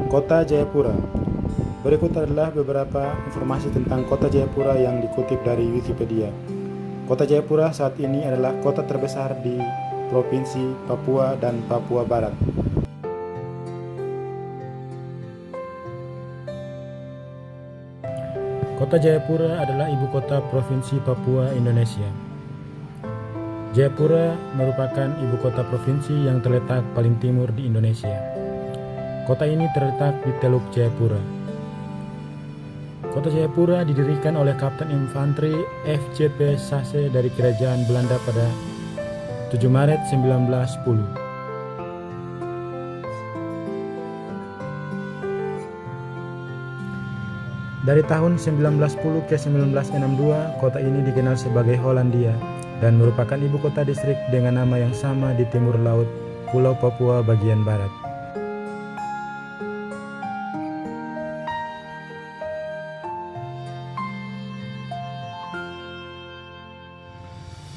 Kota Jayapura. Berikut adalah beberapa informasi tentang Kota Jayapura yang dikutip dari Wikipedia. Kota Jayapura saat ini adalah kota terbesar di Provinsi Papua dan Papua Barat. Kota Jayapura adalah ibu kota Provinsi Papua, Indonesia. Jayapura merupakan ibu kota provinsi yang terletak paling timur di Indonesia. Kota ini terletak di Teluk Jayapura. Kota Jayapura didirikan oleh Kapten Infanteri FJP Sase dari Kerajaan Belanda pada 7 Maret 1910. Dari tahun 1910 ke 1962, kota ini dikenal sebagai Hollandia dan merupakan ibu kota distrik dengan nama yang sama di timur laut Pulau Papua bagian barat.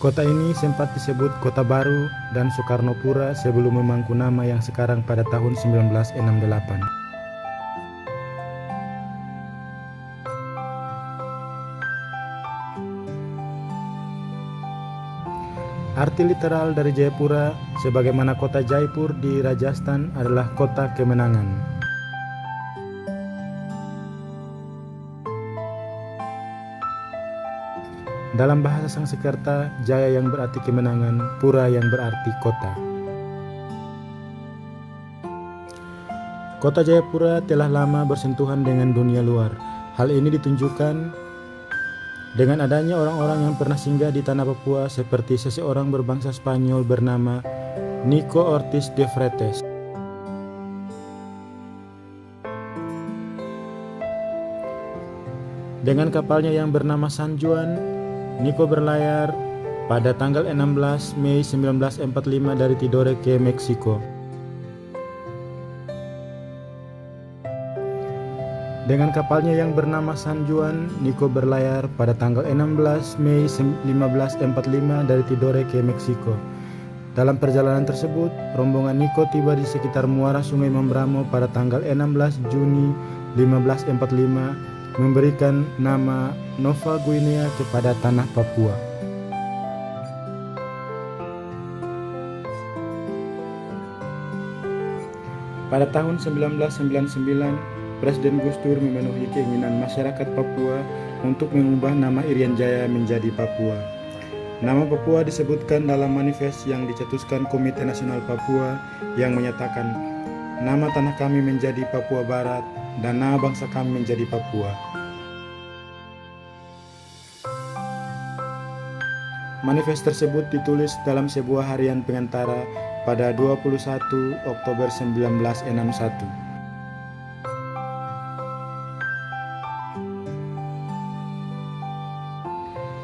Kota ini sempat disebut Kota Baru dan Soekarnopura sebelum memangku nama yang sekarang pada tahun 1968. Arti literal dari Jayapura, sebagaimana kota Jaipur di Rajasthan, adalah kota kemenangan. Dalam bahasa Sanskerta, Jaya yang berarti kemenangan, Pura yang berarti kota. Kota Jayapura telah lama bersentuhan dengan dunia luar. Hal ini ditunjukkan dengan adanya orang-orang yang pernah singgah di tanah Papua seperti seseorang berbangsa Spanyol bernama Nico Ortiz de Freites. Dengan kapalnya yang bernama San Juan, Nico berlayar pada tanggal 16 Mei 1945 dari Tidore ke Meksiko. Dengan kapalnya yang bernama San Juan, Nico berlayar pada tanggal 16 Mei 1545 dari Tidore ke Meksiko. Dalam perjalanan tersebut, rombongan Nico tiba di sekitar muara Sungai Mambramo pada tanggal 16 Juni 1545, memberikan nama Nova Guinea kepada tanah Papua. Pada tahun 1999, Presiden Gus Dur memenuhi keinginan masyarakat Papua untuk mengubah nama Irian Jaya menjadi Papua. Nama Papua disebutkan dalam manifest yang dicetuskan Komite Nasional Papua yang menyatakan nama tanah kami menjadi Papua Barat dan nama bangsa kami menjadi Papua. Manifest tersebut ditulis dalam sebuah harian pengantara pada 21 Oktober 1961.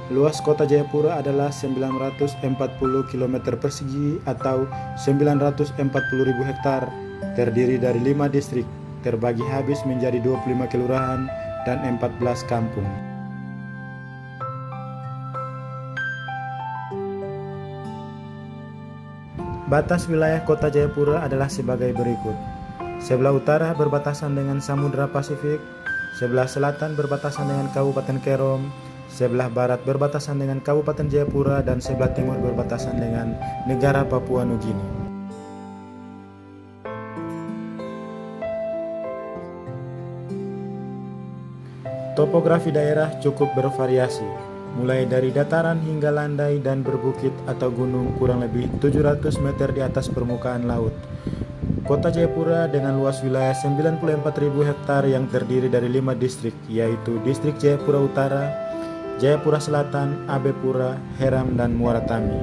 Luas kota Jayapura adalah 940 km persegi atau 940.000 hektar, terdiri dari 5 distrik, terbagi habis menjadi 25 kelurahan dan 14 kampung. Batas wilayah kota Jayapura adalah sebagai berikut. Sebelah utara berbatasan dengan Samudra Pasifik, sebelah selatan berbatasan dengan Kabupaten Kerom, sebelah barat berbatasan dengan Kabupaten Jayapura, dan sebelah timur berbatasan dengan negara Papua Nugini. Topografi daerah cukup bervariasi, mulai dari dataran hingga landai dan berbukit atau gunung kurang lebih 700 meter di atas permukaan laut. Kota Jayapura dengan luas wilayah 94.000 hektar yang terdiri dari 5 distrik, yaitu Distrik Jayapura Utara, Jayapura Selatan, Abepura, Heram, dan Muara Tami.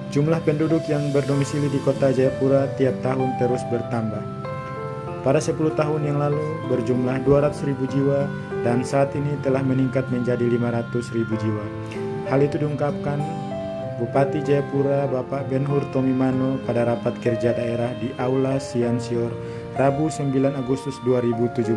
Jumlah penduduk yang berdomisili di kota Jayapura tiap tahun terus bertambah. Pada 10 tahun yang lalu berjumlah 200.000 jiwa dan saat ini telah meningkat menjadi 500.000 jiwa. Hal itu diungkapkan Bupati Jayapura Bapak Ben-Hur Tomimano pada rapat kerja daerah di Aula Siansior Rabu 9 Agustus 2017.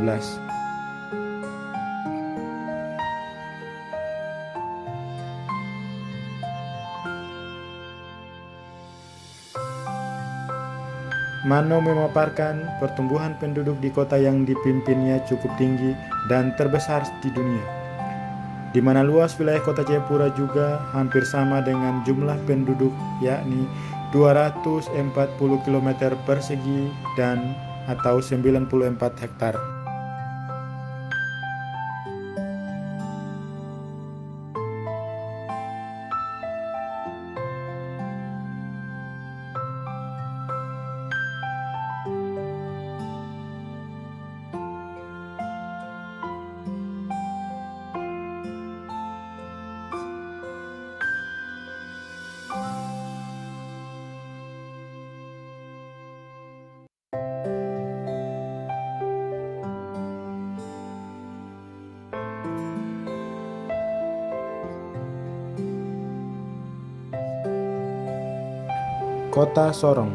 Mano memaparkan pertumbuhan penduduk di kota yang dipimpinnya cukup tinggi dan terbesar di dunia, di mana luas wilayah kota Jayapura juga hampir sama dengan jumlah penduduk, yakni 240 km persegi dan atau 94 hektar. Kota Sorong.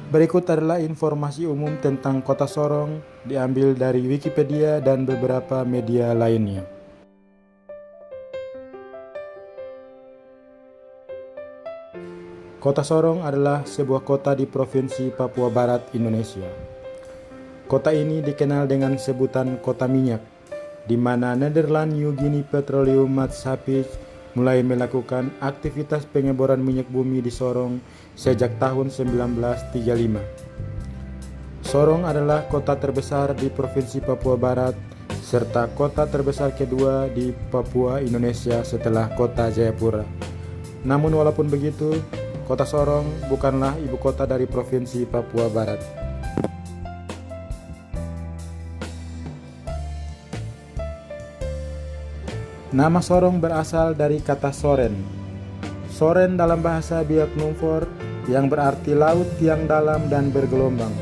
Berikut adalah informasi umum tentang Kota Sorong diambil dari Wikipedia dan beberapa media lainnya. Kota Sorong adalah sebuah kota di Provinsi Papua Barat, Indonesia. Kota ini dikenal dengan sebutan kota minyak, di mana Nederland New Guinea Petroleum Maatschappij mulai melakukan aktivitas pengeboran minyak bumi di Sorong sejak tahun 1935. Sorong adalah kota terbesar di Provinsi Papua Barat serta kota terbesar kedua di Papua, Indonesia setelah kota Jayapura. Namun walaupun begitu, kota Sorong bukanlah ibu kota dari Provinsi Papua Barat. Nama Sorong berasal dari kata soren. Soren dalam bahasa Biak Numfor yang berarti laut yang dalam dan bergelombang.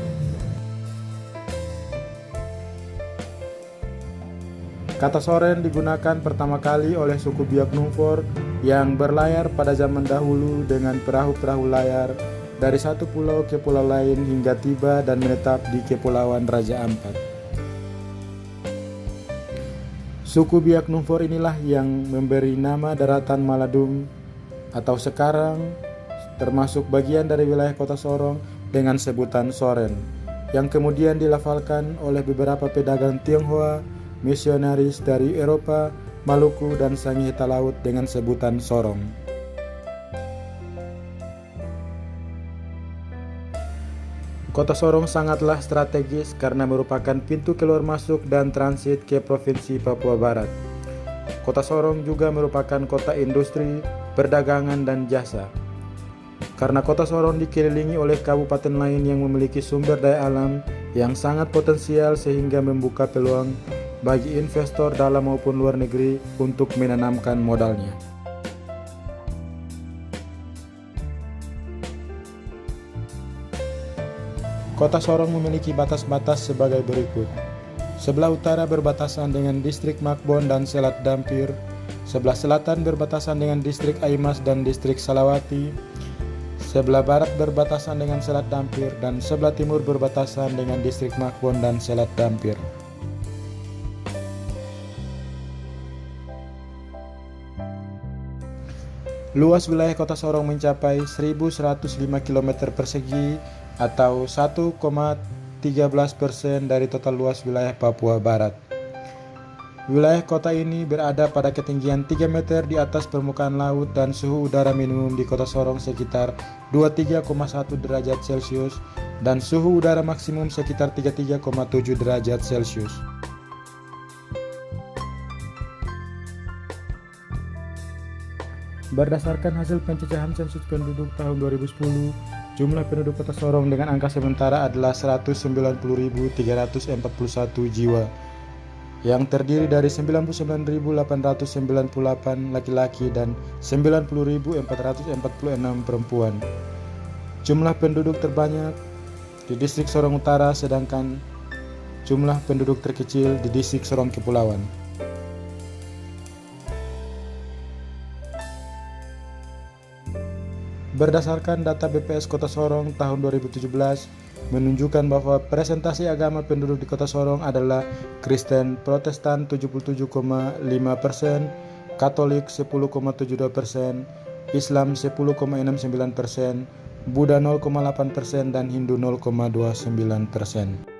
Kata soren digunakan pertama kali oleh suku Biak Numfor yang berlayar pada zaman dahulu dengan perahu-perahu layar dari satu pulau ke pulau lain hingga tiba dan menetap di Kepulauan Raja Ampat. Suku Biak Numfor inilah yang memberi nama daratan Maladung atau sekarang termasuk bagian dari wilayah kota Sorong dengan sebutan Soren, yang kemudian dilafalkan oleh beberapa pedagang Tionghoa misionaris dari Eropa, Maluku, dan Sangihe Laut dengan sebutan Sorong. Kota Sorong sangatlah strategis karena merupakan pintu keluar masuk dan transit ke Provinsi Papua Barat. Kota Sorong juga merupakan kota industri, perdagangan, dan jasa. Karena kota Sorong dikelilingi oleh kabupaten lain yang memiliki sumber daya alam yang sangat potensial sehingga membuka peluang bagi investor dalam maupun luar negeri untuk menanamkan modalnya. Kota Sorong memiliki batas-batas sebagai berikut. Sebelah utara berbatasan dengan distrik Makbon dan Selat Dampir. Sebelah selatan berbatasan dengan distrik Aimas dan distrik Salawati. Sebelah barat berbatasan dengan Selat Dampir dan sebelah timur berbatasan dengan distrik Makbon dan Selat Dampir. Luas wilayah kota Sorong mencapai 1.105 km persegi atau 1,13% dari total luas wilayah Papua Barat. Wilayah kota ini berada pada ketinggian 3 meter di atas permukaan laut dan suhu udara minimum di kota Sorong sekitar 23,1 derajat Celcius dan suhu udara maksimum sekitar 33,7 derajat Celcius. Berdasarkan hasil pencacahan sensus penduduk tahun 2010, jumlah penduduk kota Sorong dengan angka sementara adalah 190.341 jiwa, yang terdiri dari 99.898 laki-laki dan 90.446 perempuan. Jumlah penduduk terbanyak di distrik Sorong Utara, sedangkan jumlah penduduk terkecil di distrik Sorong Kepulauan. Berdasarkan data BPS Kota Sorong tahun 2017 menunjukkan bahwa presentasi agama penduduk di Kota Sorong adalah Kristen Protestan 77,5%, Katolik 10,72%, Islam 10,69%, Buddha 0,8% dan Hindu 0,29%.